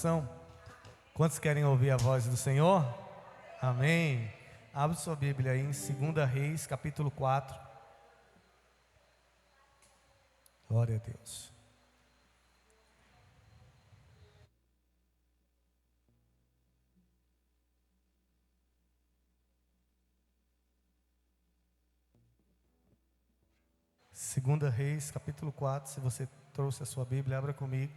coração? Quantos querem ouvir a voz do Senhor? Amém. Abre sua Bíblia aí em 2 Reis, capítulo 4. Glória a Deus. Segunda Reis, capítulo 4, se você trouxe a sua Bíblia, abra comigo.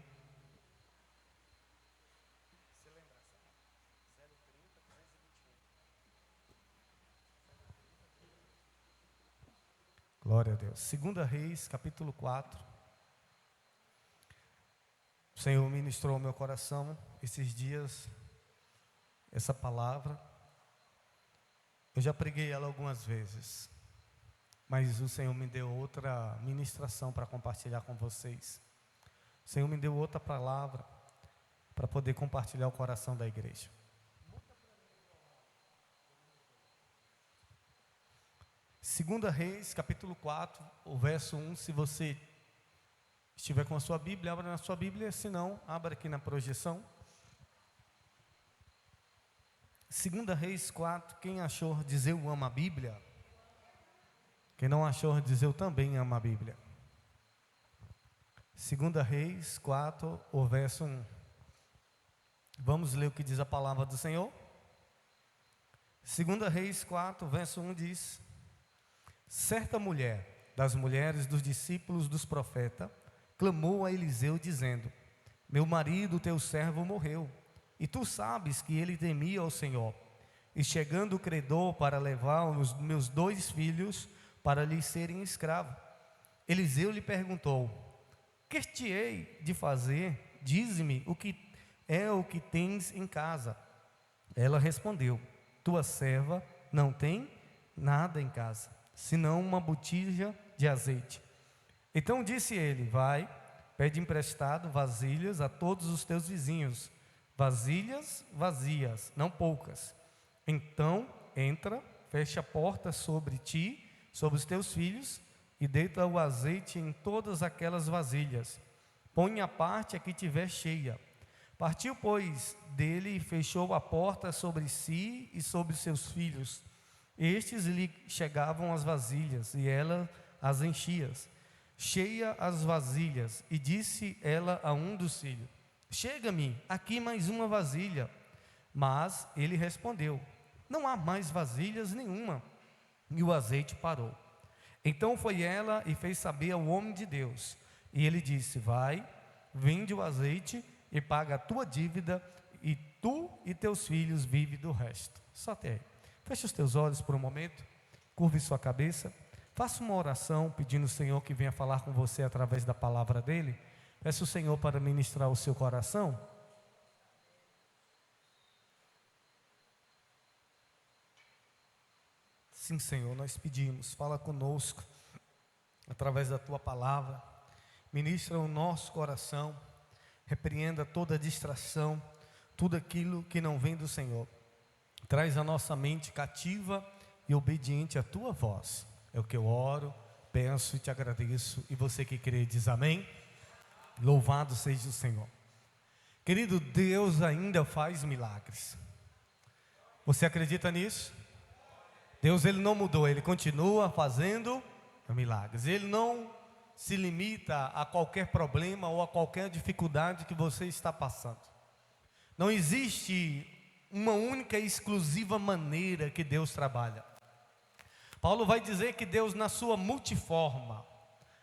Glória a Deus. Segunda Reis, capítulo 4. O Senhor ministrou ao meu coração esses dias essa palavra. Eu já preguei ela algumas vezes, mas o Senhor me deu outra ministração para compartilhar com vocês. O Senhor me deu outra palavra para poder compartilhar o coração da igreja. Segunda Reis, capítulo 4, o verso 1, se você estiver com a sua Bíblia, abra na sua Bíblia, se não, abra aqui na projeção. Segunda Reis 4, quem achou, diz eu amo a Bíblia. Quem não achou, diz eu também amo a Bíblia. Segunda Reis 4, o verso 1. Vamos ler o que diz a palavra do Senhor? Segunda Reis 4, verso 1 diz: certa mulher, das mulheres dos discípulos dos profetas, clamou a Eliseu dizendo: meu marido, teu servo, morreu, e tu sabes que ele temia ao Senhor. E chegando o credor para levar os meus 2 filhos para lhe serem escravos, Eliseu lhe perguntou: que te hei de fazer? Dize-me o que tens em casa. Ela respondeu: tua serva não tem nada em casa, senão uma botija de azeite. Então disse ele: vai, pede emprestado vasilhas a todos os teus vizinhos, vasilhas vazias, não poucas. Então entra, fecha a porta sobre ti, sobre os teus filhos, e deita o azeite em todas aquelas vasilhas. Põe a parte a que tiver cheia. Partiu, pois, dele e fechou a porta sobre si e sobre seus filhos. Estes lhe chegavam as vasilhas, e ela as enchia. Cheia as vasilhas, e disse ela a um dos filhos: chega-me aqui mais uma vasilha. Mas ele respondeu: não há mais vasilhas nenhuma. E o azeite parou. Então foi ela e fez saber ao homem de Deus. E ele disse: vai, vende o azeite e paga a tua dívida, e tu e teus filhos vivem do resto. Só até aí. Feche os teus olhos por um momento, curve sua cabeça, faça uma oração pedindo ao Senhor que venha falar com você através da palavra dele. Peça o Senhor para ministrar o seu coração. Sim, Senhor, nós pedimos, fala conosco através da tua palavra, ministra o nosso coração, repreenda toda distração, tudo aquilo que não vem do Senhor. Traz a nossa mente cativa e obediente à tua voz. É o que eu oro, penso e te agradeço. E você que crê diz amém. Louvado seja o Senhor. Querido, Deus ainda faz milagres. Você acredita nisso? Deus, Ele não mudou, Ele continua fazendo milagres. Ele não se limita a qualquer problema ou a qualquer dificuldade que você está passando. Não existe uma única e exclusiva maneira que Deus trabalha. Paulo vai dizer que Deus, na sua multiforma,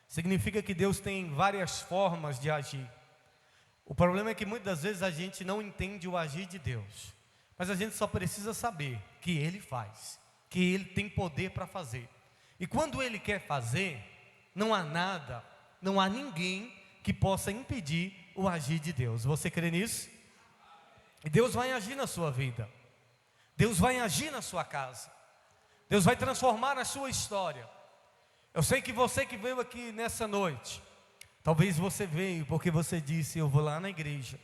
significa que Deus tem várias formas de agir. O problema é que muitas vezes a gente não entende o agir de Deus, mas a gente só precisa saber que Ele faz, que Ele tem poder para fazer. E quando Ele quer fazer, não há nada, não há ninguém que possa impedir o agir de Deus. Você crê nisso? E Deus vai agir na sua vida, Deus vai agir na sua casa, Deus vai transformar a sua história. Eu sei que você que veio aqui nessa noite, talvez você veio porque você disse: eu vou lá na igreja,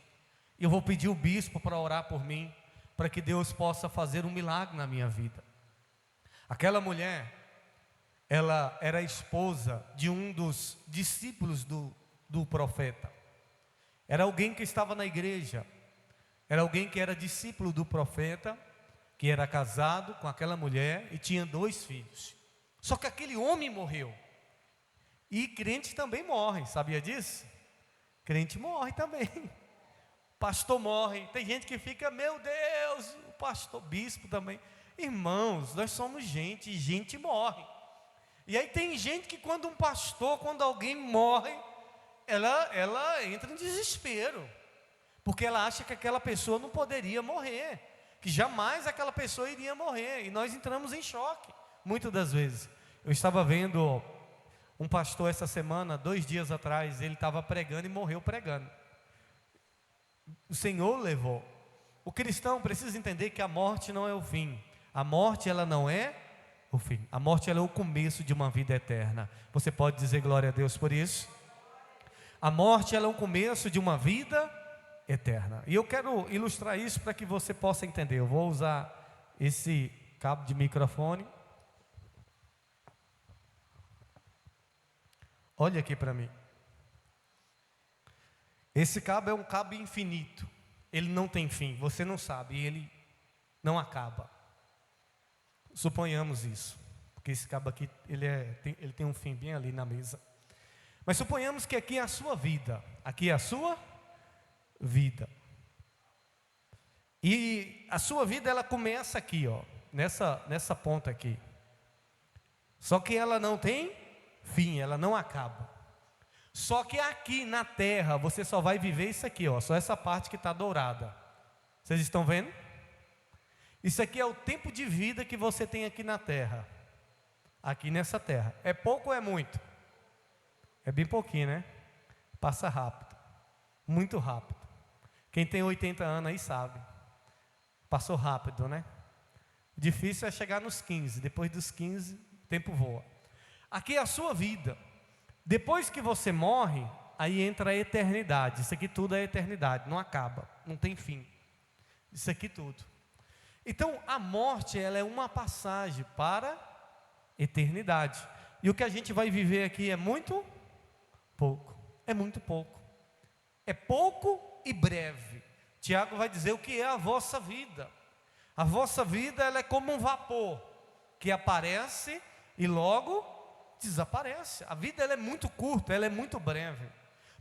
e eu vou pedir o bispo para orar por mim, para que Deus possa fazer um milagre na minha vida. Aquela mulher, ela era esposa de um dos discípulos do profeta. Era alguém que estava na igreja, Era alguém que era discípulo do profeta, que era casado com aquela mulher e tinha 2 filhos. Só que aquele homem morreu. E crente também morre, sabia disso? Crente morre também. Pastor morre. Tem gente que fica, meu Deus, o pastor, bispo também. Irmãos, nós somos gente e gente morre. E aí tem gente que quando quando alguém morre, ela entra em desespero. Porque ela acha que aquela pessoa não poderia morrer. Que jamais aquela pessoa iria morrer. E nós entramos em choque, muitas das vezes. Eu estava vendo um pastor essa semana, 2 dias atrás, ele estava pregando e morreu pregando. O Senhor levou. O cristão precisa entender que a morte não é o fim. A morte, ela não é o fim. A morte, ela é o começo de uma vida eterna. Você pode dizer glória a Deus por isso? A morte, ela é o começo de uma vida eterna. E eu quero ilustrar isso para que você possa entender. Eu vou usar esse cabo de microfone. Olha aqui para mim. Esse cabo é um cabo infinito. Ele não tem fim. Você não sabe. E ele não acaba. Suponhamos isso. Porque esse cabo aqui, ele tem um fim bem ali na mesa. Mas suponhamos que aqui é a sua vida. Aqui é a sua vida. E a sua vida, ela começa aqui, ó. Nessa ponta aqui. Só que ela não tem fim, ela não acaba. Só que aqui na terra você só vai viver isso aqui, ó, só essa parte que está dourada. Vocês estão vendo? Isso aqui é o tempo de vida que você tem aqui na terra. Aqui nessa terra. É pouco ou é muito? É bem pouquinho, né? Passa rápido. Muito rápido. Quem tem 80 anos aí sabe. Passou rápido, né? Difícil é chegar nos 15. Depois dos 15, o tempo voa. Aqui é a sua vida. Depois que você morre, aí entra a eternidade. Isso aqui tudo é eternidade, não acaba, não tem fim. Isso aqui tudo. Então, a morte, ela é uma passagem para a eternidade. E o que a gente vai viver aqui é muito pouco. É muito pouco. É pouco e breve. Tiago vai dizer o que é a vossa vida. A vossa vida, ela é como um vapor que aparece e logo desaparece. A vida, ela é muito curta, ela é muito breve.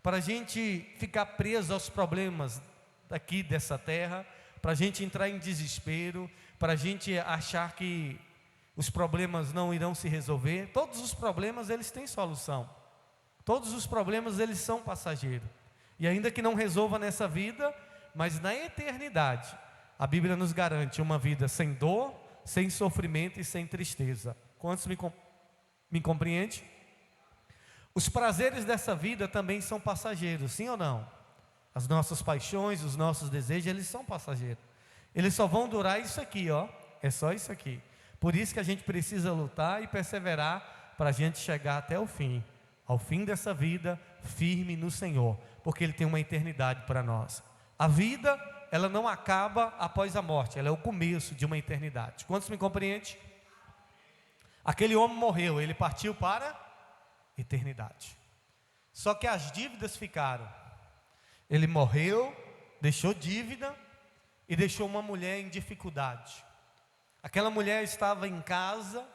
Para a gente ficar preso aos problemas daqui dessa terra, para a gente entrar em desespero, para a gente achar que os problemas não irão se resolver. Todos os problemas, eles têm solução. Todos os problemas, eles são passageiros. E ainda que não resolva nessa vida, mas na eternidade, a Bíblia nos garante uma vida sem dor, sem sofrimento e sem tristeza. Quantos me compreende? Os prazeres dessa vida também são passageiros, sim ou não? As nossas paixões, os nossos desejos, eles são passageiros. Eles só vão durar isso aqui, ó. É só isso aqui. Por isso que a gente precisa lutar e perseverar para a gente chegar até o fim. Ao fim dessa vida, firme no Senhor, porque Ele tem uma eternidade para nós. A vida, ela não acaba após a morte, ela é o começo de uma eternidade. Quantos me compreendem? Aquele homem morreu, ele partiu para a eternidade. Só que as dívidas ficaram. Ele morreu, deixou dívida e deixou uma mulher em dificuldade. Aquela mulher estava em casa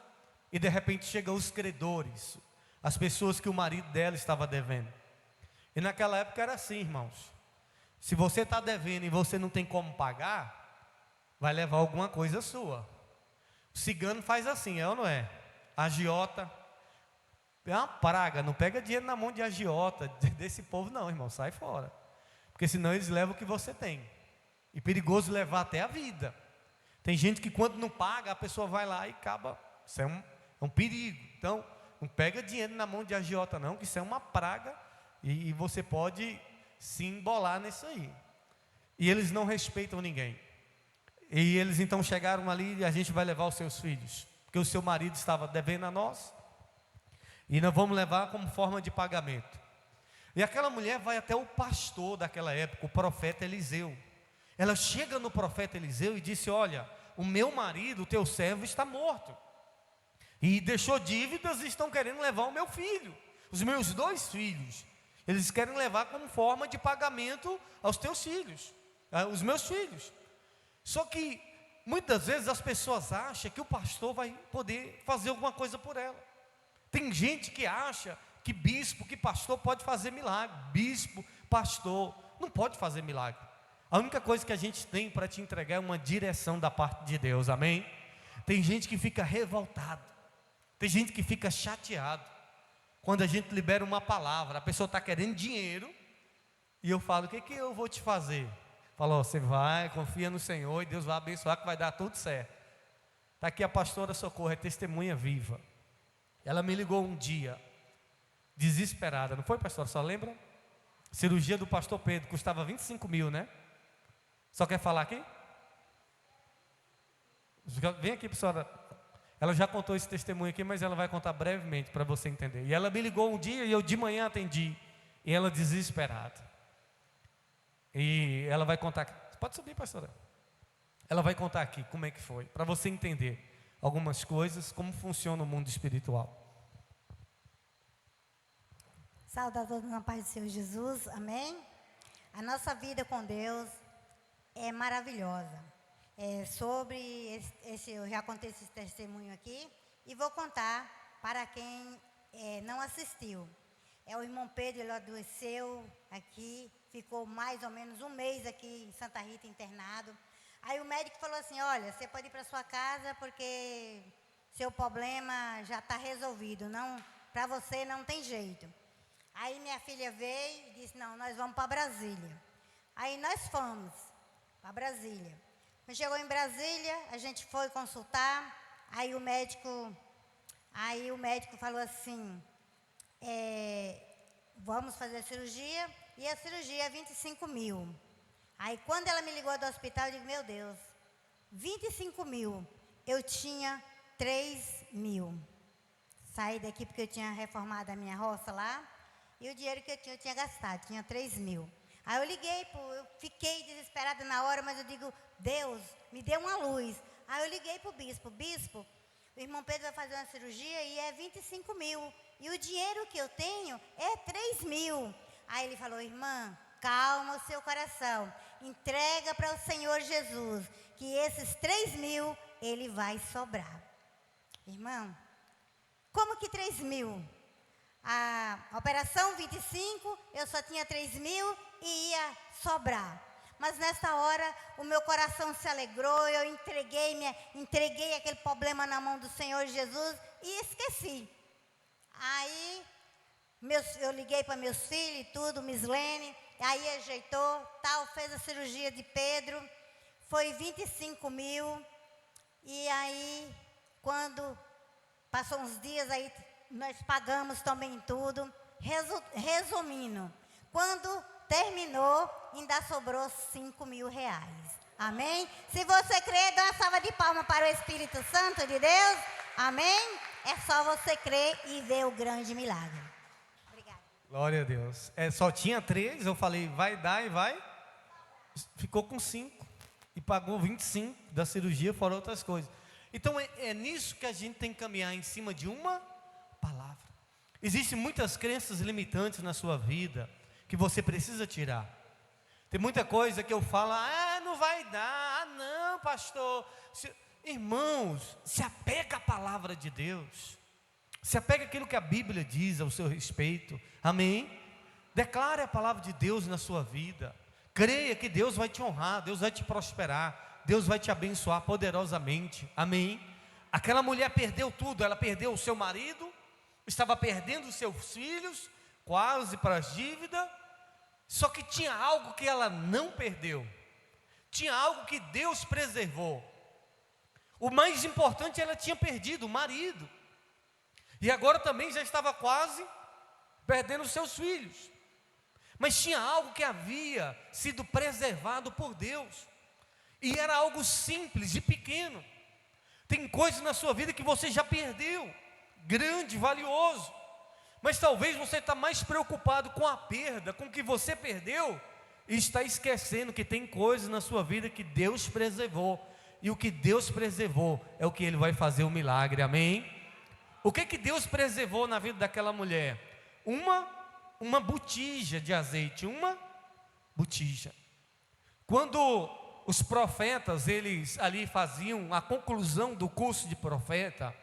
e de repente chegam os credores, as pessoas que o marido dela estava devendo. E naquela época era assim, irmãos. Se você está devendo e você não tem como pagar, vai levar alguma coisa sua. O cigano faz assim, é ou não é? Agiota. É uma praga, não pega dinheiro na mão de agiota, desse povo não, irmão, sai fora. Porque senão eles levam o que você tem. E perigoso levar até a vida. Tem gente que quando não paga, a pessoa vai lá e acaba. Isso é um perigo. Então, não pega dinheiro na mão de agiota não, que isso é uma praga. E você pode se embolar nisso aí. E eles não respeitam ninguém. E eles então chegaram ali e a gente vai levar os seus filhos. Porque o seu marido estava devendo a nós. E nós vamos levar como forma de pagamento. E aquela mulher vai até o pastor daquela época, o profeta Eliseu. Ela chega no profeta Eliseu e disse: olha, o meu marido, o teu servo, está morto. E deixou dívidas e estão querendo levar o meu filho. Os meus 2 filhos. Eles querem levar como forma de pagamento aos teus filhos. os meus filhos. Só que muitas vezes as pessoas acham que o pastor vai poder fazer alguma coisa por ela. Tem gente que acha que bispo, que pastor pode fazer milagre. Bispo, pastor, não pode fazer milagre. A única coisa que a gente tem para te entregar é uma direção da parte de Deus, amém? Tem gente que fica revoltado, tem gente que fica chateado quando a gente libera uma palavra. A pessoa está querendo dinheiro e eu falo: o que eu vou te fazer? Falou: você vai, confia no Senhor e Deus vai abençoar, que vai dar tudo certo. Está aqui a pastora Socorro, é testemunha viva. Ela me ligou um dia, desesperada, não foi, pastor? Só lembra? Cirurgia do pastor Pedro, custava 25 mil, né? Só quer falar aqui? Vem aqui, pastora. Ela já contou esse testemunho aqui, mas ela vai contar brevemente para você entender. E ela me ligou um dia e eu de manhã atendi. E ela desesperada. E ela vai contar. Pode subir, pastora. Ela vai contar aqui como é que foi, para você entender algumas coisas, como funciona o mundo espiritual. Saudações na paz do Senhor Jesus, amém? A nossa vida com Deus é maravilhosa. Eu já contei esse testemunho aqui e vou contar para quem não assistiu. O irmão Pedro, ele adoeceu aqui, ficou mais ou menos um mês aqui em Santa Rita internado. Aí o médico falou assim: olha, você pode ir para sua casa porque seu problema já está resolvido, para você não tem jeito. Aí minha filha veio e disse: não, nós vamos para Brasília. Aí nós fomos para Brasília. Quando chegou em Brasília, a gente foi consultar. Aí o médico falou assim: vamos fazer a cirurgia, e a cirurgia é 25 mil. Aí quando ela me ligou do hospital, eu digo: meu Deus, 25 mil, eu tinha 3 mil. Saí daqui porque eu tinha reformado a minha roça lá, e o dinheiro que eu tinha gastado, tinha 3 mil. Aí eu liguei, eu fiquei desesperada na hora, mas eu digo: Deus, me dê uma luz. Aí eu liguei para o bispo: bispo, o irmão Pedro vai fazer uma cirurgia e é 25 mil, e o dinheiro que eu tenho é 3 mil. Aí ele falou: irmã, calma o seu coração, entrega para o Senhor Jesus, que esses 3 mil, ele vai sobrar. Irmão, como que 3 mil? A operação 25, eu só tinha 3 mil e ia sobrar. Mas nessa hora, o meu coração se alegrou, eu entreguei aquele problema na mão do Senhor Jesus e esqueci. Aí, eu liguei para meus filhos e tudo, Mislene, aí ajeitou, fez a cirurgia de Pedro, foi 25 mil, e aí, quando passou uns dias, aí nós pagamos também tudo. Resumindo, quando terminou, ainda sobrou 5 mil reais. Amém? Se você crê, dá uma salva de palmas para o Espírito Santo de Deus. Amém? É só você crer e ver o grande milagre. Obrigada. Glória a Deus. Só tinha 3, eu falei: vai dar e vai. Ficou com 5 e pagou 25 da cirurgia, fora outras coisas. Então é nisso que a gente tem que caminhar, em cima de uma palavra. Existem muitas crenças limitantes na sua vida que você precisa tirar. Tem muita coisa que eu falo: não vai dar, não, pastor. Irmãos, se apega à palavra de Deus, se apega àquilo que a Bíblia diz ao seu respeito, amém? Declare a palavra de Deus na sua vida, creia que Deus vai te honrar, Deus vai te prosperar, Deus vai te abençoar poderosamente, amém? Aquela mulher perdeu tudo, ela perdeu o seu marido, estava perdendo os seus filhos, quase para as dívidas, só que tinha algo que ela não perdeu, tinha algo que Deus preservou. O mais importante, ela tinha perdido o marido, e agora também já estava quase perdendo os seus filhos, mas tinha algo que havia sido preservado por Deus, e era algo simples e pequeno. Tem coisas na sua vida que você já perdeu, grande, valioso, mas talvez você está mais preocupado com a perda, com o que você perdeu, e está esquecendo que tem coisas na sua vida que Deus preservou, e o que Deus preservou é o que Ele vai fazer o milagre, amém? O que Deus preservou na vida daquela mulher? Uma botija de azeite, uma botija. Quando os profetas, eles ali faziam a conclusão do curso de profeta,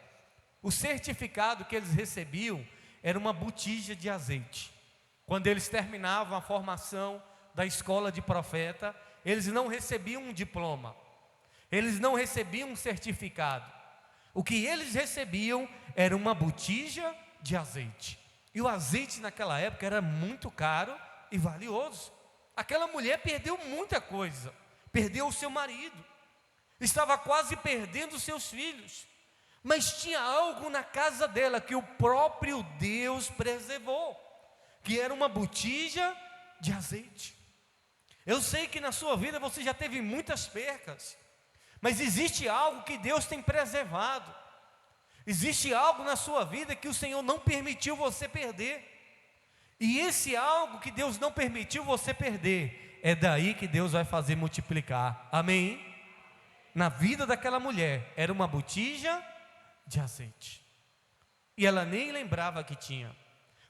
o certificado que eles recebiam era uma botija de azeite. Quando eles terminavam a formação da escola de profeta, eles não recebiam um diploma, eles não recebiam um certificado. O que eles recebiam era uma botija de azeite. E o azeite naquela época era muito caro e valioso. Aquela mulher perdeu muita coisa. Perdeu o seu marido, estava quase perdendo os seus filhos, mas tinha algo na casa dela que o próprio Deus preservou, que era uma botija de azeite. Eu sei que na sua vida você já teve muitas percas, mas existe algo que Deus tem preservado, existe algo na sua vida que o Senhor não permitiu você perder, e esse algo que Deus não permitiu você perder, é daí que Deus vai fazer multiplicar, amém? Na vida daquela mulher, era uma botija de azeite, e ela nem lembrava que tinha,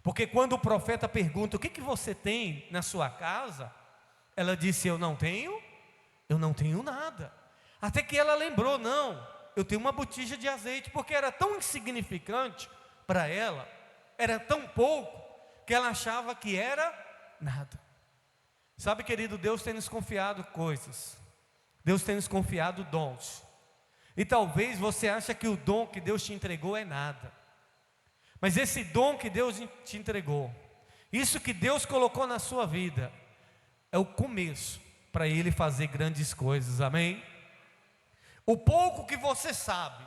porque quando o profeta pergunta, o que você tem na sua casa? Ela disse, eu não tenho nada, até que ela lembrou, não, eu tenho uma botija de azeite, porque era tão insignificante para ela, era tão pouco, que ela achava que era nada. Sabe, querido, Deus tem nos confiado coisas, Deus tem nos confiado dons, e talvez você ache que o dom que Deus te entregou é nada, mas esse dom que Deus te entregou, isso que Deus colocou na sua vida, é o começo para Ele fazer grandes coisas, amém? O pouco que você sabe,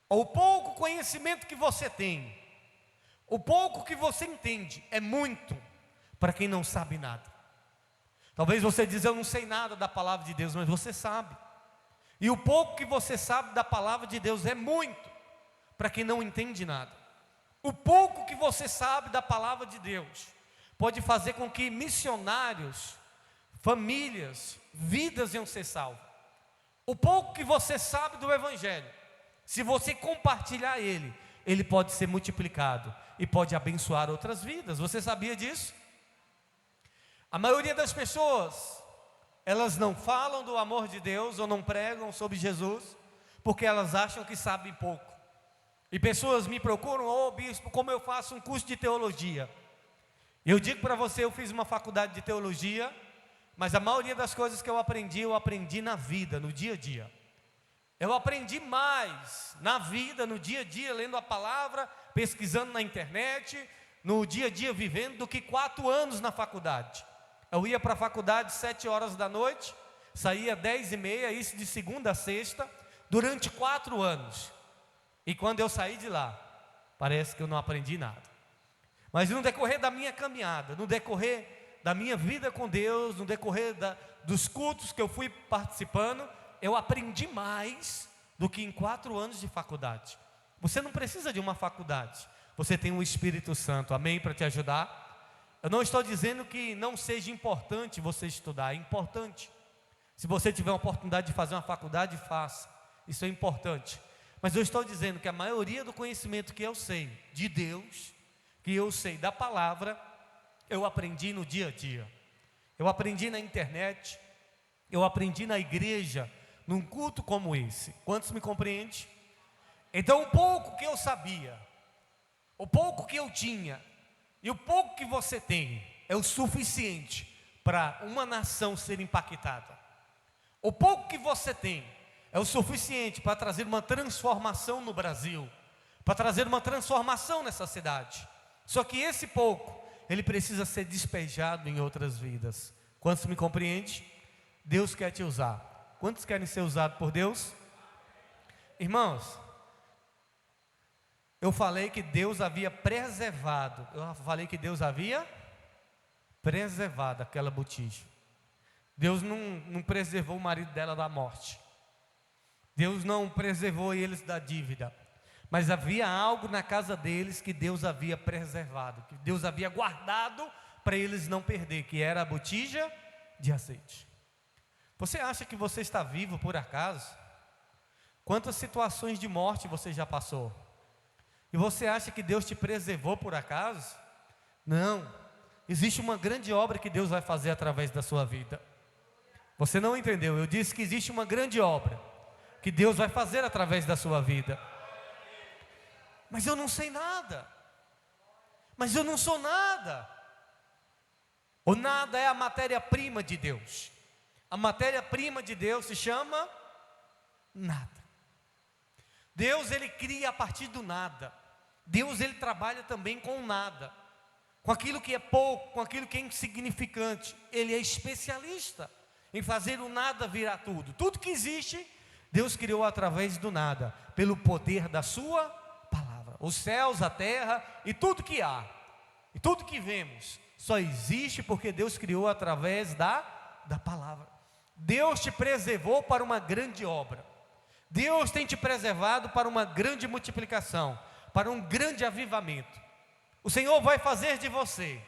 ou o pouco conhecimento que você tem, o pouco que você entende, é muito para quem não sabe nada. Talvez você diz, eu não sei nada da palavra de Deus, mas você sabe. E o pouco que você sabe da palavra de Deus é muito para quem não entende nada. O pouco que você sabe da palavra de Deus pode fazer com que missionários, famílias, vidas venham ser salvas. O pouco que você sabe do Evangelho, se você compartilhar ele pode ser multiplicado e pode abençoar outras vidas. Você sabia disso? A maioria das pessoas, elas não falam do amor de Deus ou não pregam sobre Jesus, porque elas acham que sabem pouco. E pessoas me procuram, ô bispo, como eu faço um curso de teologia? Eu digo para você, eu fiz uma faculdade de teologia, mas a maioria das coisas que eu aprendi na vida, no dia a dia. Eu aprendi mais na vida, no dia a dia, lendo a palavra, pesquisando na internet, no dia a dia vivendo, do que 4 anos na faculdade. Eu ia para a faculdade 7 horas da noite, saía 10h30, isso de segunda a sexta, durante 4 anos. E quando eu saí de lá, parece que eu não aprendi nada. Mas no decorrer da minha caminhada, no decorrer da minha vida com Deus, no decorrer dos cultos que eu fui participando, eu aprendi mais do que em 4 anos de faculdade. Você não precisa de uma faculdade, você tem o Espírito Santo, amém, para te ajudar. Eu não estou dizendo que não seja importante você estudar, é importante. Se você tiver a oportunidade de fazer uma faculdade, faça, isso é importante. Mas eu estou dizendo que a maioria do conhecimento que eu sei de Deus, que eu sei da palavra, eu aprendi no dia a dia. Eu aprendi na internet, eu aprendi na igreja, num culto como esse. Quantos me compreendem? Então o pouco que eu sabia, o pouco que eu tinha, e o pouco que você tem, é o suficiente para uma nação ser impactada. O pouco que você tem, é o suficiente para trazer uma transformação no Brasil, para trazer uma transformação nessa cidade. Só que esse pouco, ele precisa ser despejado em outras vidas. Quantos me compreendem? Deus quer te usar. Quantos querem ser usados por Deus? Irmãos, eu falei que Deus havia preservado, aquela botija. Deus não preservou o marido dela da morte. Deus não preservou eles da dívida. Mas havia algo na casa deles que Deus havia preservado, que Deus havia guardado para eles não perder, que era a botija de azeite. Você acha que você está vivo por acaso? Quantas situações de morte você já passou? E você acha que Deus te preservou por acaso? Não. Existe uma grande obra que Deus vai fazer através da sua vida. Você não entendeu. Eu disse que existe uma grande obra que Deus vai fazer através da sua vida. Mas eu não sei nada. Mas eu não sou nada. O nada é a matéria-prima de Deus. A matéria-prima de Deus se chama nada. Deus, ele cria a partir do nada. Deus, ele trabalha também com o nada, com aquilo que é pouco, com aquilo que é insignificante. Ele é especialista em fazer o nada virar tudo. Tudo que existe, Deus criou através do nada, pelo poder da sua palavra. Os céus, a terra e tudo que há, e tudo que vemos, só existe porque Deus criou através da palavra. Deus te preservou para uma grande obra. Deus tem te preservado para uma grande multiplicação, para um grande avivamento. O Senhor vai fazer de você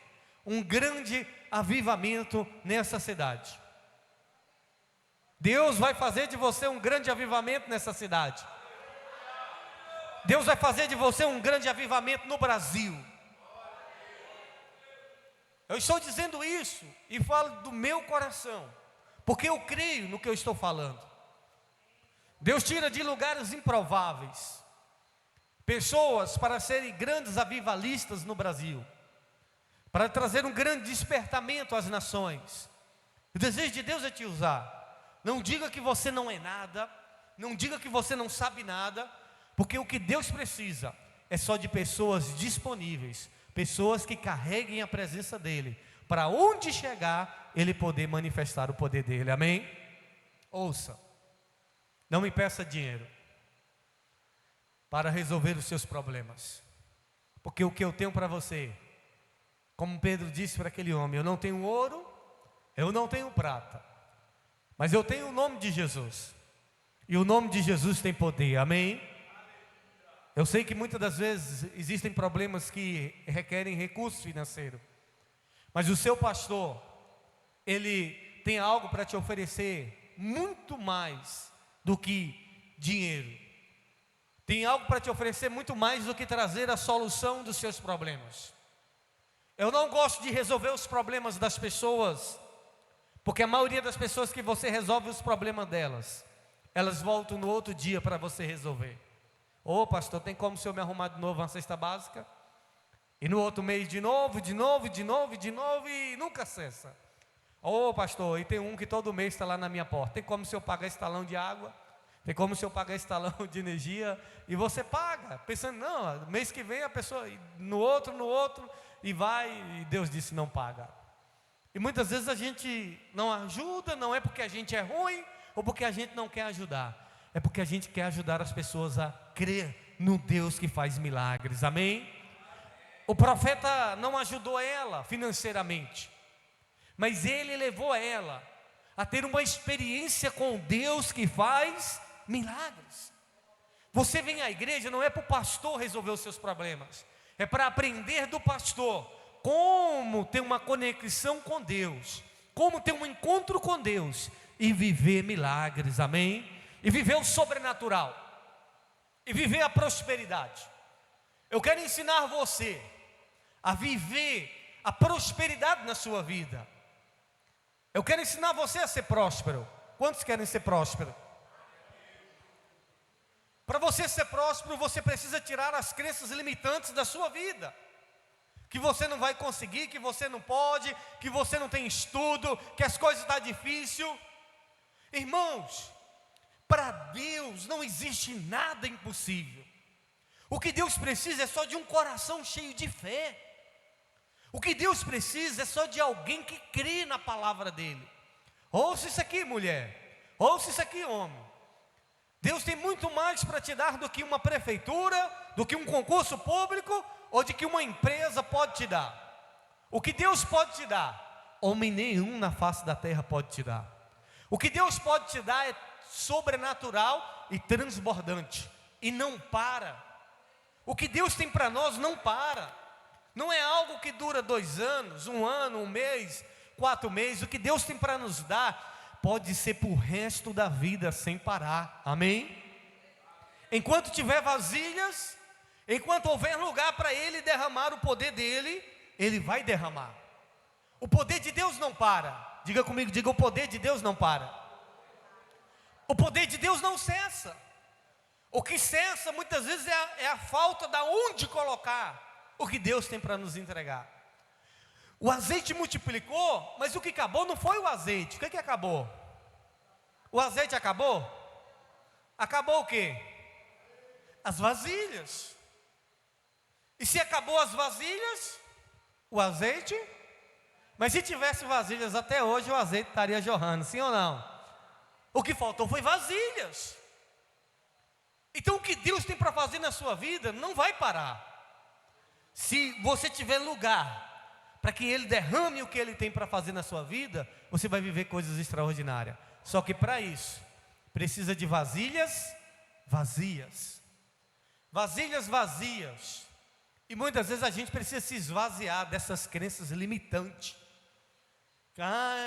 um grande avivamento nessa cidade. Deus vai fazer de você um grande avivamento nessa cidade. Deus vai fazer de você um grande avivamento no Brasil. Eu estou dizendo isso e falo do meu coração, porque eu creio no que eu estou falando. Deus tira de lugares improváveis pessoas para serem grandes avivalistas no Brasil, para trazer um grande despertamento às nações. O desejo de Deus é te usar. Não diga que você não é nada, não diga que você não sabe nada, porque o que Deus precisa é só de pessoas disponíveis, pessoas que carreguem a presença dEle, para onde chegar, Ele poder manifestar o poder dEle, amém? Ouça, não me peça dinheiro para resolver os seus problemas, porque o que eu tenho para você, como Pedro disse para aquele homem, eu não tenho ouro, eu não tenho prata, mas eu tenho o nome de Jesus, e o nome de Jesus tem poder, amém? Eu sei que muitas das vezes existem problemas que requerem recurso financeiro, mas o seu pastor, ele tem algo para te oferecer muito mais do que dinheiro. Tem algo para te oferecer muito mais do que trazer a solução dos seus problemas. Eu não gosto de resolver os problemas das pessoas, porque a maioria das pessoas que você resolve os problemas delas, elas voltam no outro dia para você resolver. Ô pastor, tem como o senhor me arrumar de novo uma cesta básica? E no outro mês de novo, e nunca cessa. Ô pastor, e tem um que todo mês está lá na minha porta. Tem como o senhor pagar esse talão de água? Tem como o senhor pagar esse talão de energia? E você paga, pensando, não, mês que vem a pessoa, no outro, e vai, e Deus disse, não paga. E muitas vezes a gente não ajuda, não é porque a gente é ruim, ou porque a gente não quer ajudar. É porque a gente quer ajudar as pessoas a crer no Deus que faz milagres, amém? O profeta não ajudou ela financeiramente, mas ele levou ela a ter uma experiência com Deus que faz milagres. Você vem à igreja não é para o pastor resolver os seus problemas, é para aprender do pastor como ter uma conexão com Deus, como ter um encontro com Deus e viver milagres, amém? E viver o sobrenatural, e viver a prosperidade. Eu quero ensinar você a viver a prosperidade na sua vida. Eu quero ensinar você a ser próspero. Quantos querem ser próspero? Para você ser próspero, você precisa tirar as crenças limitantes da sua vida, que você não vai conseguir, que você não pode, que você não tem estudo, que as coisas estão difíceis. Irmãos, para Deus não existe nada impossível. O que Deus precisa é só de um coração cheio de fé. O que Deus precisa é só de alguém que crê na palavra dEle. Ouça isso aqui, mulher. Ouça isso aqui, homem. Deus tem muito mais para te dar do que uma prefeitura, do que um concurso público, ou de que uma empresa pode te dar. O que Deus pode te dar, homem nenhum na face da terra pode te dar. O que Deus pode te dar é sobrenatural e transbordante, e não para. O que Deus tem para nós não para. Não é algo que dura 2 anos, 1 ano, 1 mês, 4 meses. O que Deus tem para nos dar pode ser para o resto da vida sem parar, amém? Enquanto tiver vasilhas, enquanto houver lugar para Ele derramar o poder dEle, Ele vai derramar. O poder de Deus não para. Diga comigo, diga: o poder de Deus não para. O poder de Deus não cessa. O que cessa muitas vezes é a falta de onde colocar o que Deus tem para nos entregar. O azeite multiplicou, mas o que acabou não foi o azeite. O que acabou? O azeite acabou? Acabou o quê? As vasilhas. E se acabou as vasilhas, o azeite? Mas se tivesse vasilhas até hoje, o azeite estaria jorrando, sim ou não? O que faltou foi vasilhas. Então o que Deus tem para fazer na sua vida não vai parar. Se você tiver lugar para que Ele derrame o que Ele tem para fazer na sua vida, você vai viver coisas extraordinárias. Só que para isso, precisa de vasilhas vazias. Vasilhas vazias. E muitas vezes a gente precisa se esvaziar dessas crenças limitantes.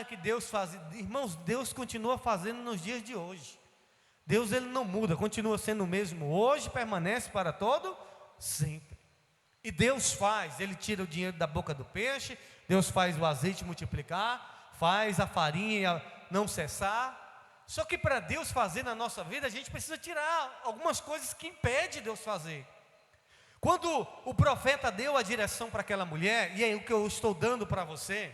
Que Deus faz. Irmãos, Deus continua fazendo nos dias de hoje. Deus, Ele não muda, continua sendo o mesmo hoje, permanece para todo sempre. E Deus faz, Ele tira o dinheiro da boca do peixe, Deus faz o azeite multiplicar, faz a farinha não cessar. Só que para Deus fazer na nossa vida, a gente precisa tirar algumas coisas que impedem Deus fazer. Quando o profeta deu a direção para aquela mulher, e é o que eu estou dando para você,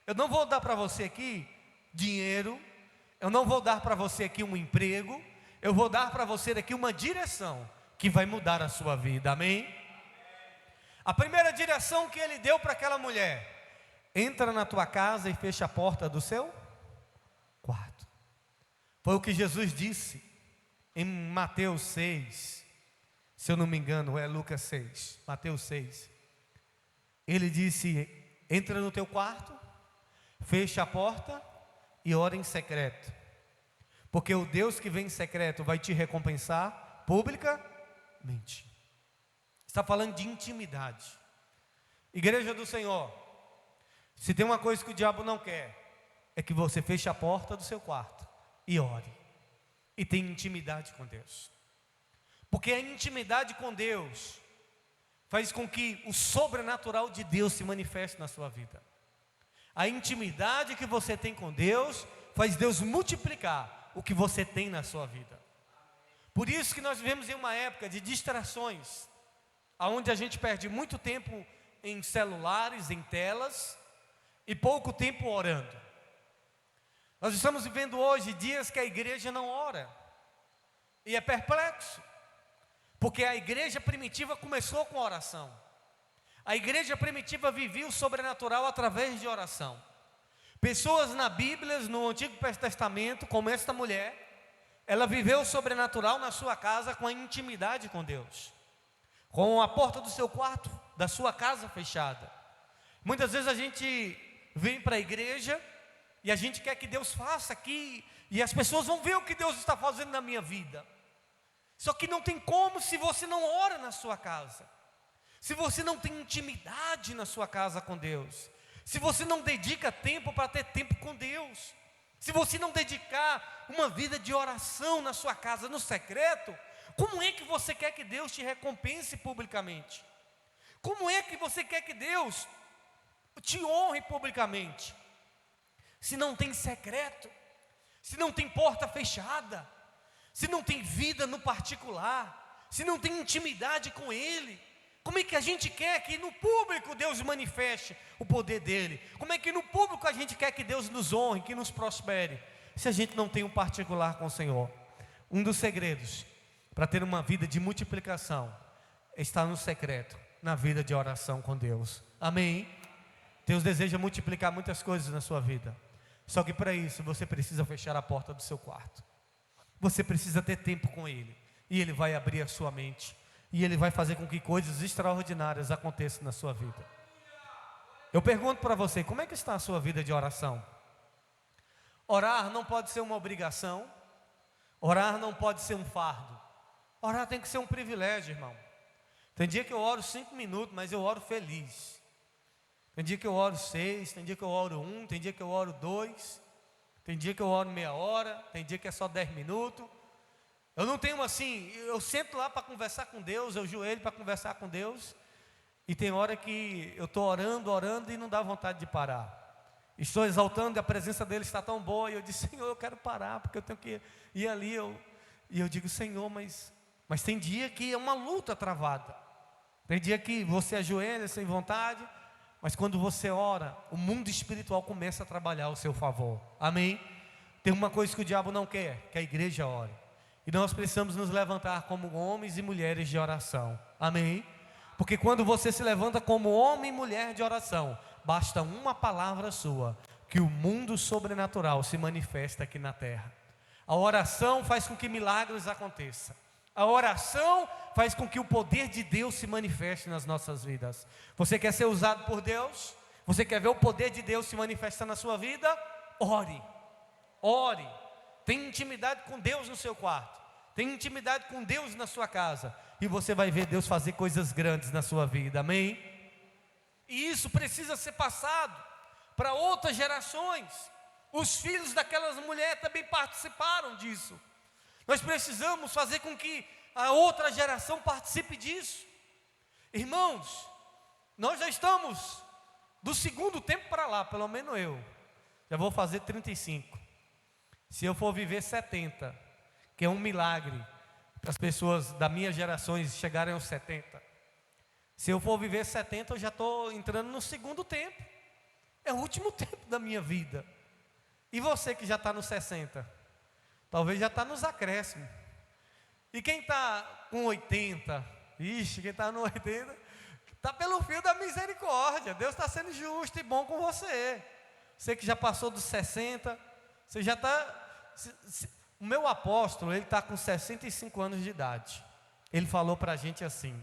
eu não vou dar para você aqui dinheiro, eu não vou dar para você aqui um emprego, eu vou dar para você aqui uma direção que vai mudar a sua vida, amém? A primeira direção que ele deu para aquela mulher: entra na tua casa e fecha a porta do seu quarto. Foi o que Jesus disse em Mateus 6, se eu não me engano, é Lucas 6, Mateus 6. Ele disse: entra no teu quarto, fecha a porta e ora em secreto, porque o Deus que vem em secreto vai te recompensar publicamente. Está falando de intimidade. Igreja do Senhor, se tem uma coisa que o diabo não quer, é que você feche a porta do seu quarto e ore, e tenha intimidade com Deus. Porque a intimidade com Deus faz com que o sobrenatural de Deus se manifeste na sua vida. A intimidade que você tem com Deus faz Deus multiplicar o que você tem na sua vida. Por isso que nós vivemos em uma época de distrações, onde a gente perde muito tempo em celulares, em telas, e pouco tempo orando. Nós estamos vivendo hoje dias que a igreja não ora, e é perplexo, porque a igreja primitiva começou com oração. A igreja primitiva vivia o sobrenatural através de oração. Pessoas na Bíblia, no Antigo Testamento, como esta mulher, ela viveu o sobrenatural na sua casa com a intimidade com Deus, com a porta do seu quarto, da sua casa fechada. Muitas vezes a gente vem para a igreja e a gente quer que Deus faça aqui, e as pessoas vão ver o que Deus está fazendo na minha vida. Só que não tem como se você não ora na sua casa. Se você não tem intimidade na sua casa com Deus, se você não dedica tempo para ter tempo com Deus, se você não dedicar uma vida de oração na sua casa, no secreto, como é que você quer que Deus te recompense publicamente? Como é que você quer que Deus te honre publicamente? Se não tem secreto, se não tem porta fechada, se não tem vida no particular, se não tem intimidade com Ele, como é que a gente quer que no público Deus manifeste o poder dEle? Como é que no público a gente quer que Deus nos honre, que nos prospere, se a gente não tem um particular com o Senhor? Um dos segredos para ter uma vida de multiplicação está no secreto, na vida de oração com Deus. Amém? Deus deseja multiplicar muitas coisas na sua vida, só que para isso você precisa fechar a porta do seu quarto. Você precisa ter tempo com Ele, e Ele vai abrir a sua mente, e Ele vai fazer com que coisas extraordinárias aconteçam na sua vida. Eu pergunto para você, como é que está a sua vida de oração? Orar não pode ser uma obrigação, orar não pode ser um fardo, orar tem que ser um privilégio, irmão. Tem dia que eu oro 5 minutos, mas eu oro feliz. Tem dia que eu oro 6, tem dia que eu oro 1, tem dia que eu oro 2, tem dia que eu oro meia hora, tem dia que é só 10 minutos. Eu não tenho assim, eu sento lá para conversar com Deus, eu joelho para conversar com Deus, e tem hora que eu estou orando e não dá vontade de parar. Estou exaltando e a presença dele está tão boa. E eu disse: Senhor, eu quero parar, porque eu tenho que ir ali. E eu digo: Senhor, mas tem dia que é uma luta travada. Tem dia que você ajoelha sem vontade, mas quando você ora, o mundo espiritual começa a trabalhar ao seu favor. Amém? Tem uma coisa que o diabo não quer, que a igreja ore. E nós precisamos nos levantar como homens e mulheres de oração. Amém? Porque quando você se levanta como homem e mulher de oração, basta uma palavra sua, que o mundo sobrenatural se manifesta aqui na terra. A oração faz com que milagres aconteçam. A oração faz com que o poder de Deus se manifeste nas nossas vidas. Você quer ser usado por Deus? Você quer ver o poder de Deus se manifestar na sua vida? Ore. Ore. Tenha intimidade com Deus no seu quarto. Tenha intimidade com Deus na sua casa. E você vai ver Deus fazer coisas grandes na sua vida. Amém? E isso precisa ser passado para outras gerações. Os filhos daquelas mulheres também participaram disso. Nós precisamos fazer com que a outra geração participe disso. Irmãos, nós já estamos do segundo tempo para lá, pelo menos eu. Já vou fazer 35. Se eu for viver 70, que é um milagre, para as pessoas da minha geração chegarem aos 70. Se eu for viver 70, eu já estou entrando no segundo tempo. É o último tempo da minha vida. E você que já está nos 60? Talvez já está nos acréscimos. E quem está com 80? Ixi, quem está no 80, está pelo fio da misericórdia. Deus está sendo justo e bom com você. Você que já passou dos 60, você já está... O meu apóstolo, ele está com 65 anos de idade. Ele falou para a gente assim.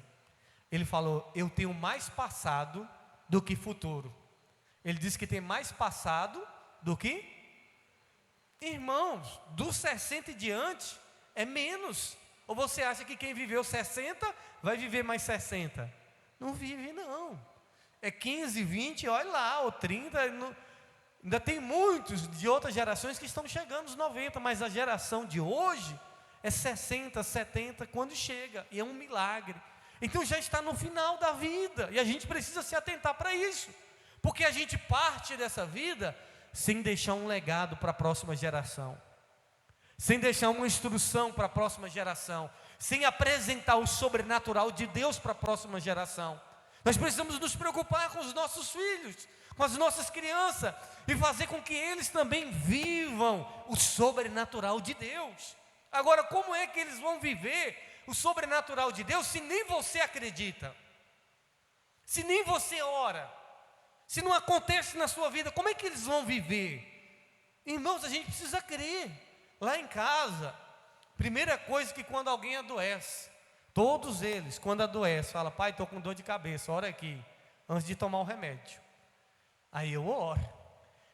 Ele falou: eu tenho mais passado do que futuro. Ele disse que tem mais passado do que... Irmãos, dos 60 e diante é menos. Ou você acha que quem viveu 60 vai viver mais 60? Não vive não. É 15, 20, olha lá, ou 30. Ainda tem muitos de outras gerações que estão chegando aos 90. Mas a geração de hoje é 60, 70 quando chega. E é um milagre. Então já está no final da vida. E a gente precisa se atentar para isso. Porque a gente parte dessa vida sem deixar um legado para a próxima geração, sem deixar uma instrução para a próxima geração, sem apresentar o sobrenatural de Deus para a próxima geração. Nós precisamos nos preocupar com os nossos filhos, com as nossas crianças, e fazer com que eles também vivam o sobrenatural de Deus. Agora, como é que eles vão viver o sobrenatural de Deus se nem você acredita? Se nem você ora? Se não acontece na sua vida, como é que eles vão viver? Irmãos, a gente precisa crer. Lá em casa, primeira coisa que quando alguém adoece, todos eles, quando adoecem, falam: pai, estou com dor de cabeça, ora aqui, antes de tomar o remédio. Aí eu oro.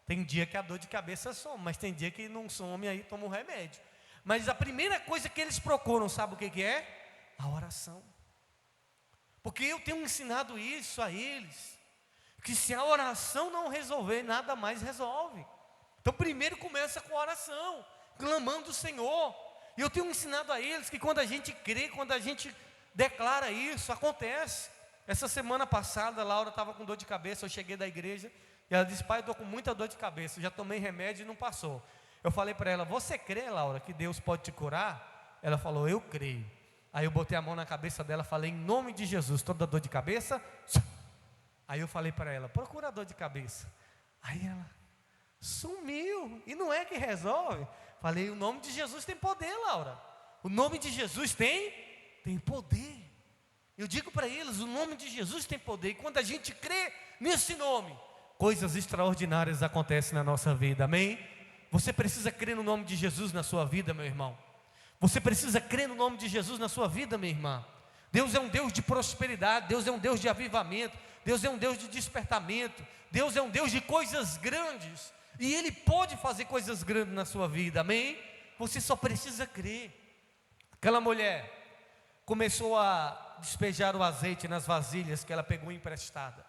Tem dia que a dor de cabeça some, mas tem dia que não some, aí toma o remédio. Mas a primeira coisa que eles procuram, sabe o que é? A oração. Porque eu tenho ensinado isso a eles, que se a oração não resolver, nada mais resolve. Então primeiro começa com a oração, clamando o Senhor. E eu tenho ensinado a eles que quando a gente crê, quando a gente declara isso, acontece. Essa semana passada, a Laura estava com dor de cabeça, eu cheguei da igreja, e ela disse: pai, eu estou com muita dor de cabeça, eu já tomei remédio e não passou. Eu falei para ela: você crê, Laura, que Deus pode te curar? Ela falou: eu creio. Aí eu botei a mão na cabeça dela, falei: em nome de Jesus, toda dor de cabeça... Aí eu falei para ela: procura a dor de cabeça. Aí ela sumiu. E não é que resolve? Falei: o nome de Jesus tem poder, Laura. O nome de Jesus tem poder. Eu digo para eles: o nome de Jesus tem poder. E quando a gente crê nesse nome, coisas extraordinárias acontecem na nossa vida. Amém? Você precisa crer no nome de Jesus na sua vida, meu irmão. Você precisa crer no nome de Jesus na sua vida, minha irmã. Deus é um Deus de prosperidade. Deus é um Deus de avivamento. Deus é um Deus de despertamento. Deus é um Deus de coisas grandes. E Ele pode fazer coisas grandes na sua vida, amém? Você só precisa crer. Aquela mulher começou a despejar o azeite nas vasilhas que ela pegou emprestada.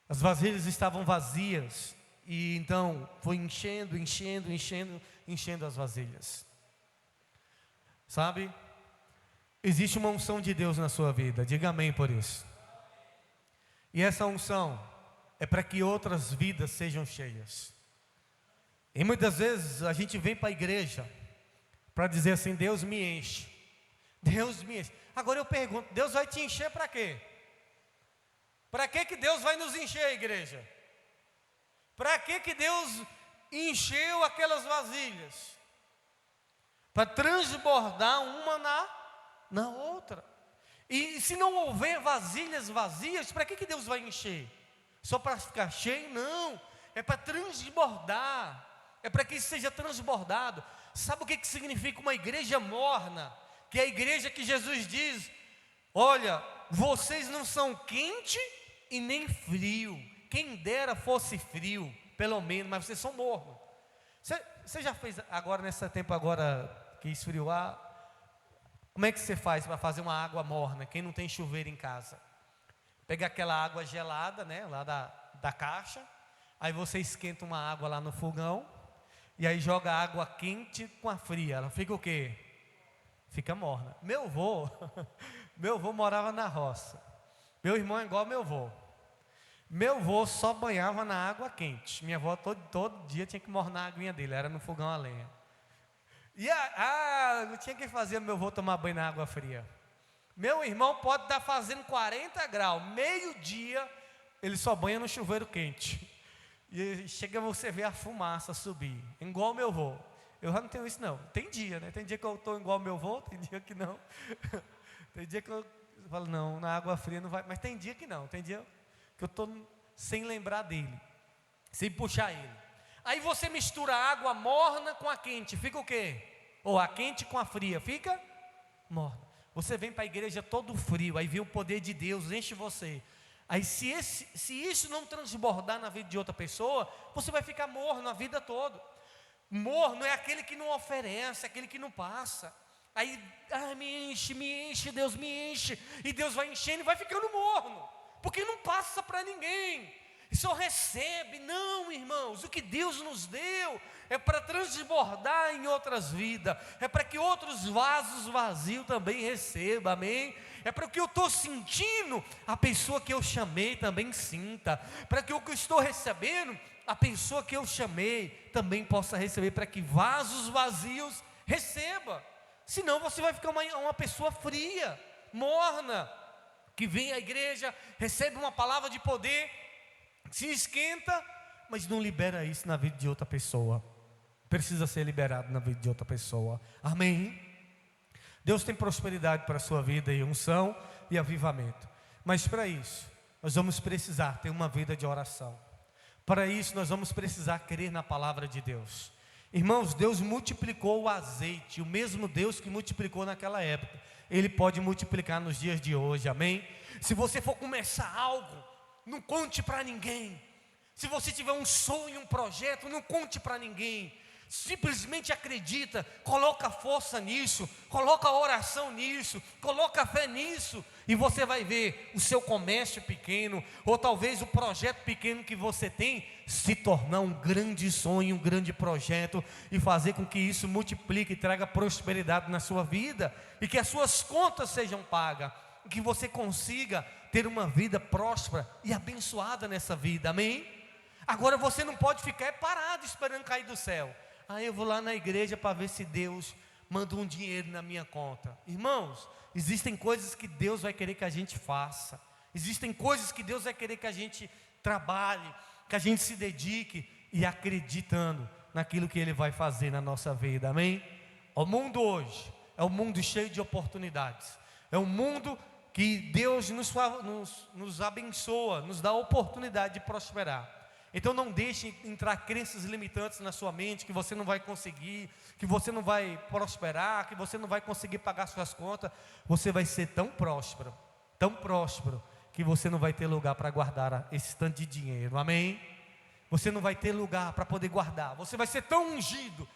As vasilhas estavam vazias. E então foi enchendo as vasilhas. Sabe? Existe uma unção de Deus na sua vida. Diga amém por isso. E essa unção é para que outras vidas sejam cheias. E muitas vezes a gente vem para a igreja para dizer assim: Deus me enche, Deus me enche. Agora eu pergunto: Deus vai te encher para quê? Para que Deus vai nos encher, igreja? Para que Deus encheu aquelas vasilhas? Para transbordar uma na outra. E se não houver vasilhas vazias, para que Deus vai encher? Só para ficar cheio? Não, é para transbordar, é para que isso seja transbordado. Sabe o que significa uma igreja morna? Que é a igreja que Jesus diz: olha, vocês não são quente e nem frio, quem dera fosse frio, pelo menos, mas vocês são mornos. Você já fez agora, nesse tempo agora que esfriou, como é que você faz para fazer uma água morna? Quem não tem chuveiro em casa, pega aquela água gelada, né, lá da caixa, aí você esquenta uma água lá no fogão, e aí joga a água quente com a fria, ela fica o quê? Fica morna. Meu avô morava na roça, meu irmão é igual meu avô. Meu avô só banhava na água quente, minha avó todo dia tinha que mornar a aguinha dele, era no fogão a lenha. E não tinha que fazer meu avô tomar banho na água fria. Meu irmão pode estar fazendo 40 graus, meio-dia, ele só banha no chuveiro quente. E chega você ver a fumaça subir, igual meu avô. Eu já não tenho isso não. Tem dia, né? Tem dia que eu estou igual meu avô, tem dia que não. Tem dia que eu falo: não, na água fria não vai. Mas tem dia que não, tem dia que eu estou sem lembrar dele, sem puxar ele. Aí você mistura a água morna com a quente, fica o quê? Ou a quente com a fria, fica morna. Você vem para a igreja todo frio, aí vê o poder de Deus, enche você. Aí se isso não transbordar na vida de outra pessoa, você vai ficar morno a vida toda. Morno é aquele que não oferece, aquele que não passa. Aí, me enche, Deus me enche. E Deus vai enchendo e vai ficando morno, porque não passa para ninguém, e só recebe. Não, irmãos, o que Deus nos deu é para transbordar em outras vidas, é para que outros vasos vazios também recebam, amém? É para que eu estou sentindo, a pessoa que eu chamei também sinta, para que o que eu estou recebendo, a pessoa que eu chamei também possa receber, para que vasos vazios receba. Senão você vai ficar uma pessoa fria, morna, que vem à igreja, recebe uma palavra de poder, se esquenta, mas não libera isso na vida de outra pessoa. Precisa ser liberado na vida de outra pessoa, amém? Deus tem prosperidade para a sua vida, e unção e avivamento. Mas para isso, nós vamos precisar ter uma vida de oração. Para isso, nós vamos precisar crer na palavra de Deus. Irmãos, Deus multiplicou o azeite, o mesmo Deus que multiplicou naquela época, Ele pode multiplicar nos dias de hoje, amém? Se você for começar algo, não conte para ninguém. Se você tiver um sonho, um projeto, não conte para ninguém. Simplesmente acredita, coloca força nisso, coloca oração nisso, coloca fé nisso, e você vai ver o seu comércio pequeno, ou talvez o projeto pequeno que você tem, se tornar um grande sonho, um grande projeto, e fazer com que isso multiplique e traga prosperidade na sua vida, e que as suas contas sejam pagas, e que você consiga ter uma vida próspera e abençoada nessa vida, amém? Agora você não pode ficar parado esperando cair do céu. Eu vou lá na igreja para ver se Deus manda um dinheiro na minha conta. Irmãos, existem coisas que Deus vai querer que a gente faça. Existem coisas que Deus vai querer que a gente trabalhe, que a gente se dedique, e acreditando naquilo que Ele vai fazer na nossa vida, amém? O mundo hoje é um mundo cheio de oportunidades. É um mundo que Deus nos abençoa, nos dá a oportunidade de prosperar. Então não deixe entrar crenças limitantes na sua mente, que você não vai conseguir, que você não vai prosperar, que você não vai conseguir pagar suas contas. Você vai ser tão próspero, que você não vai ter lugar para guardar esse tanto de dinheiro, amém? Você não vai ter lugar para poder guardar. Você vai ser tão ungido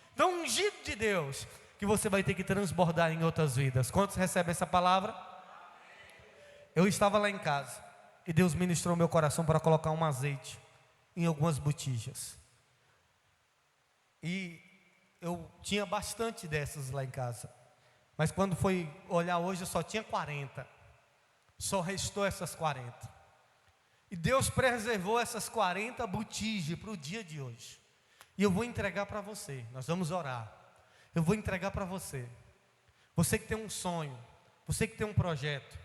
de Deus, que você vai ter que transbordar em outras vidas. Quantos recebem essa palavra? Eu estava lá em casa, e Deus ministrou meu coração para colocar um azeite em algumas botijas, e eu tinha bastante dessas lá em casa, mas quando foi olhar hoje eu só tinha 40, só restou essas 40, E Deus preservou essas 40 botijas para o dia de hoje. E eu vou entregar para você. Nós vamos orar. Eu vou entregar para você. Você que tem um sonho, você que tem um projeto,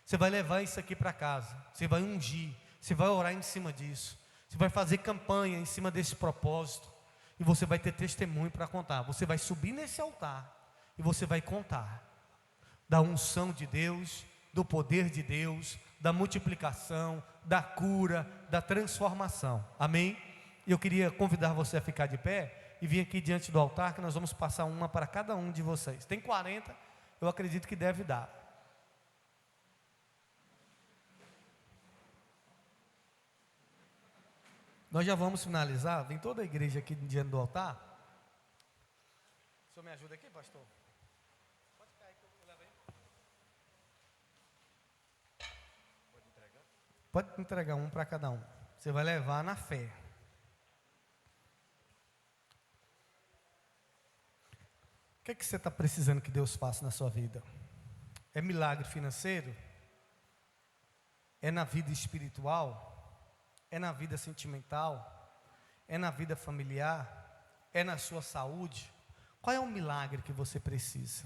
você vai levar isso aqui para casa. Você vai ungir, você vai orar em cima disso. Você vai fazer campanha em cima desse propósito. E você vai ter testemunho para contar. Você vai subir nesse altar e você vai contar da unção de Deus, do poder de Deus, da multiplicação, da cura, da transformação. Amém? E eu queria convidar você a ficar de pé e vir aqui diante do altar, que nós vamos passar uma para cada um de vocês. Tem 40, eu acredito que deve dar. Nós já vamos finalizar. Vem toda a igreja aqui diante do altar. O senhor me ajuda aqui, pastor? Pode ficar aí que eu levo aí. Pode entregar um para cada um. Você vai levar na fé. O que é que você está precisando que Deus faça na sua vida? É milagre financeiro? É na vida espiritual? É na vida sentimental? É na vida familiar? É na sua saúde? Qual é o milagre que você precisa?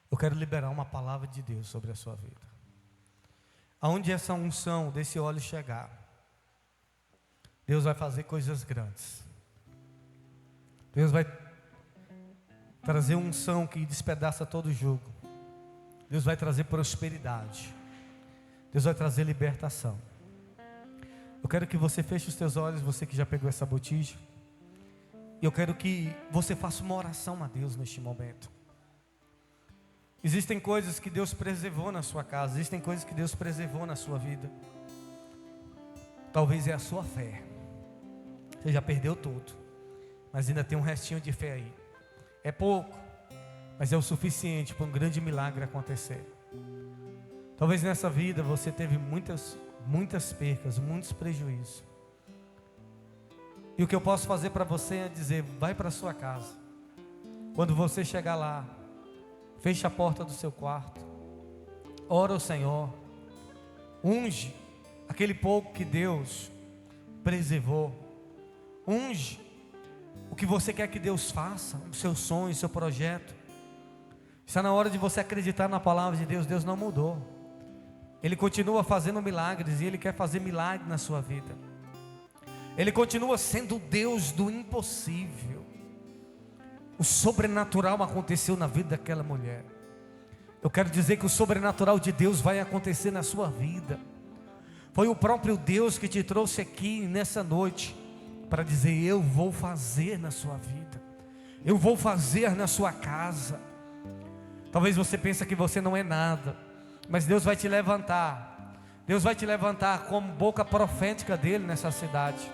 Eu quero liberar uma palavra de Deus sobre a sua vida. Aonde essa unção desse óleo chegar, Deus vai fazer coisas grandes. Deus vai trazer unção que despedaça todo o jugo. Deus vai trazer prosperidade. Deus vai trazer libertação. Eu quero que você feche os teus olhos, você que já pegou essa botija. E eu quero que você faça uma oração a Deus neste momento. Existem coisas que Deus preservou na sua casa, existem coisas que Deus preservou na sua vida. Talvez é a sua fé. Você já perdeu tudo, mas ainda tem um restinho de fé aí. É pouco, mas é o suficiente para um grande milagre acontecer. Talvez nessa vida você teve muitas percas, muitos prejuízos. E o que eu posso fazer para você é dizer: vai para a sua casa. Quando você chegar lá, feche a porta do seu quarto, ora ao Senhor, unge aquele pouco que Deus preservou, unge o que você quer que Deus faça, o seu sonho, o seu projeto. Está na hora de você acreditar na palavra de Deus. Deus não mudou, Ele continua fazendo milagres e Ele quer fazer milagre na sua vida. Ele continua sendo o Deus do impossível. O sobrenatural aconteceu na vida daquela mulher. Eu quero dizer que o sobrenatural de Deus vai acontecer na sua vida. Foi o próprio Deus que te trouxe aqui nessa noite para dizer: eu vou fazer na sua vida, eu vou fazer na sua casa. Talvez você pense que você não é nada, mas Deus vai te levantar. Deus vai te levantar como boca profética dele nessa cidade.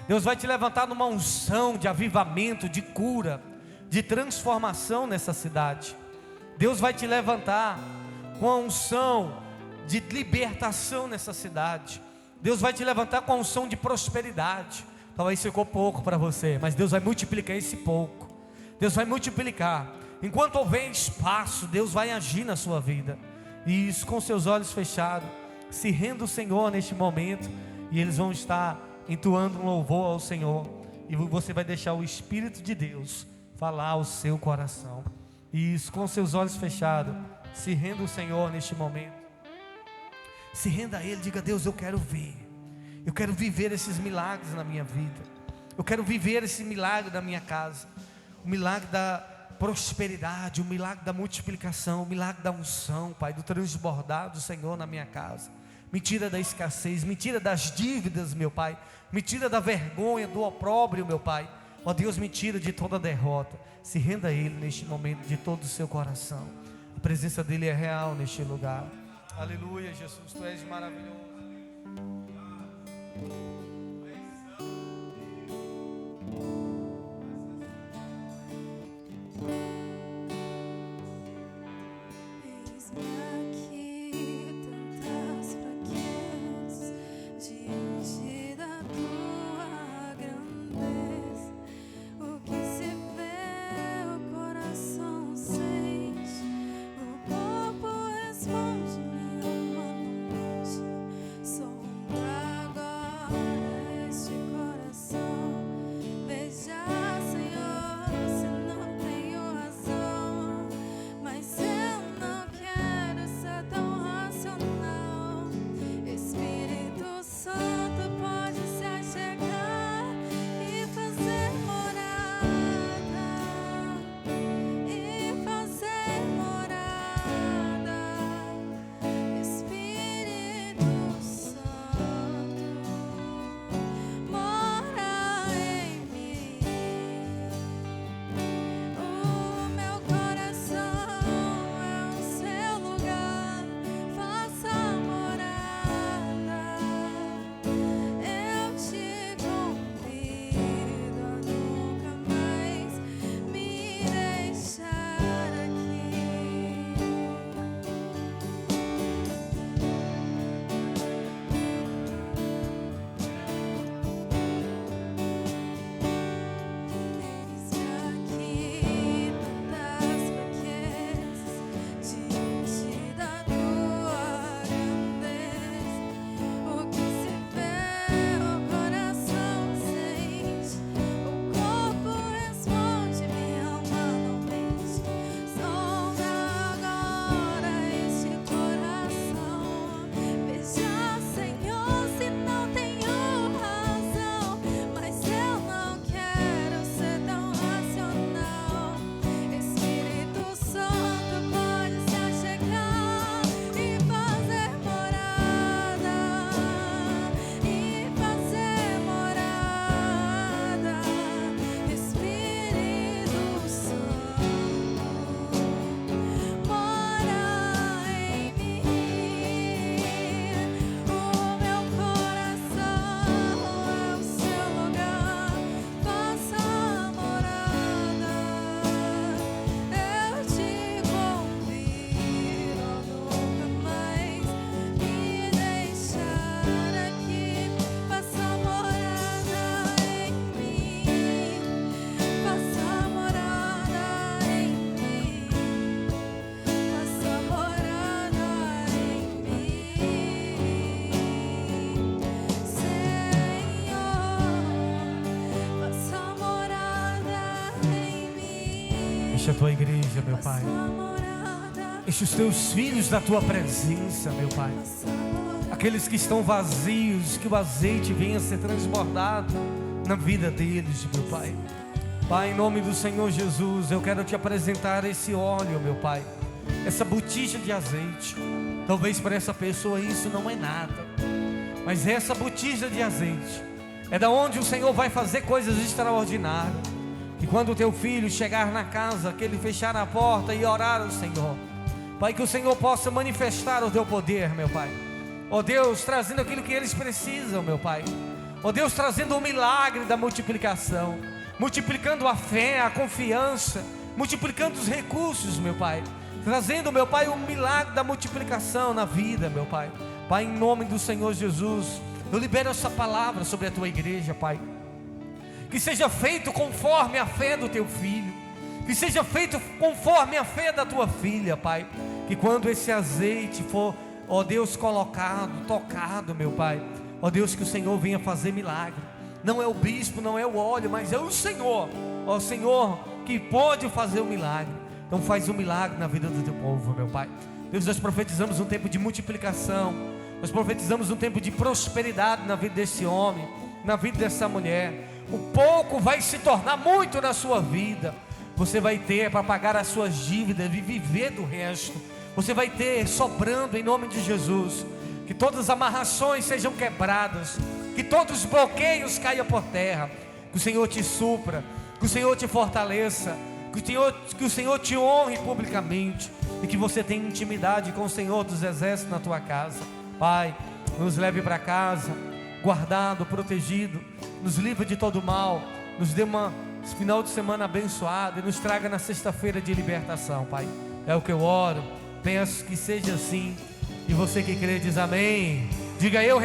Deus vai te levantar numa unção de avivamento, de cura, de transformação nessa cidade. Deus vai te levantar com a unção de libertação nessa cidade. Deus vai te levantar com a unção de prosperidade. Talvez ficou pouco para você, mas Deus vai multiplicar esse pouco. Deus vai multiplicar. Enquanto houver espaço, Deus vai agir na sua vida. E isso, com seus olhos fechados, se renda ao Senhor neste momento, e eles vão estar entoando um louvor ao Senhor, e você vai deixar o Espírito de Deus falar ao seu coração. E isso, com seus olhos fechados, se renda ao Senhor neste momento. Se renda a Ele, diga: Deus, eu quero ver, eu quero viver esses milagres na minha vida, eu quero viver esse milagre da minha casa, o milagre da prosperidade, o milagre da multiplicação, o milagre da unção, Pai, do transbordar do Senhor na minha casa. Me tira da escassez, me tira das dívidas, meu Pai, me tira da vergonha, do opróbrio, meu Pai. Ó Deus, me tira de toda derrota. Se renda a Ele neste momento de todo o seu coração. A presença dEle é real neste lugar. Aleluia, Jesus, Tu és maravilhoso. Enche a tua igreja, meu Pai. Enche os teus filhos da tua presença, meu Pai. Aqueles que estão vazios, que o azeite venha ser transbordado na vida deles, meu Pai. Pai, em nome do Senhor Jesus, eu quero te apresentar esse óleo, meu Pai. Essa botija de azeite. Talvez para essa pessoa isso não é nada, mas essa botija de azeite é da onde o Senhor vai fazer coisas extraordinárias. Que quando o teu filho chegar na casa, que ele fechar a porta e orar ao Senhor, Pai, que o Senhor possa manifestar o teu poder, meu Pai. Ó Deus, trazendo aquilo que eles precisam, meu Pai. Ó Deus, trazendo o milagre da multiplicação, multiplicando a fé, a confiança, multiplicando os recursos, meu Pai. Trazendo, meu Pai, o milagre da multiplicação na vida, meu Pai. Pai, em nome do Senhor Jesus, eu libero essa palavra sobre a tua igreja, Pai. Que seja feito conforme a fé do teu filho. Que seja feito conforme a fé da tua filha, Pai. Que quando esse azeite for, ó Deus, colocado, tocado, meu Pai, ó Deus, que o Senhor venha fazer milagre. Não é o bispo, não é o óleo, mas é o Senhor, ó Senhor, que pode fazer o milagre. Então faz um milagre na vida do teu povo, meu Pai. Deus, nós profetizamos um tempo de multiplicação. Nós profetizamos um tempo de prosperidade na vida desse homem, na vida dessa mulher. O pouco vai se tornar muito na sua vida. Você vai ter para pagar as suas dívidas e viver do resto. Você vai ter sobrando em nome de Jesus. Que todas as amarrações sejam quebradas, que todos os bloqueios caiam por terra. Que o Senhor te supra, que o Senhor te fortaleça, que o Senhor te honre publicamente, e que você tenha intimidade com o Senhor dos exércitos na tua casa. Pai, nos leve para casa, guardado, protegido, nos livre de todo mal, nos dê esse final de semana abençoado, e nos traga na sexta-feira de libertação, Pai. É o que eu oro, peço que seja assim, e você que crê diz amém. Diga eu.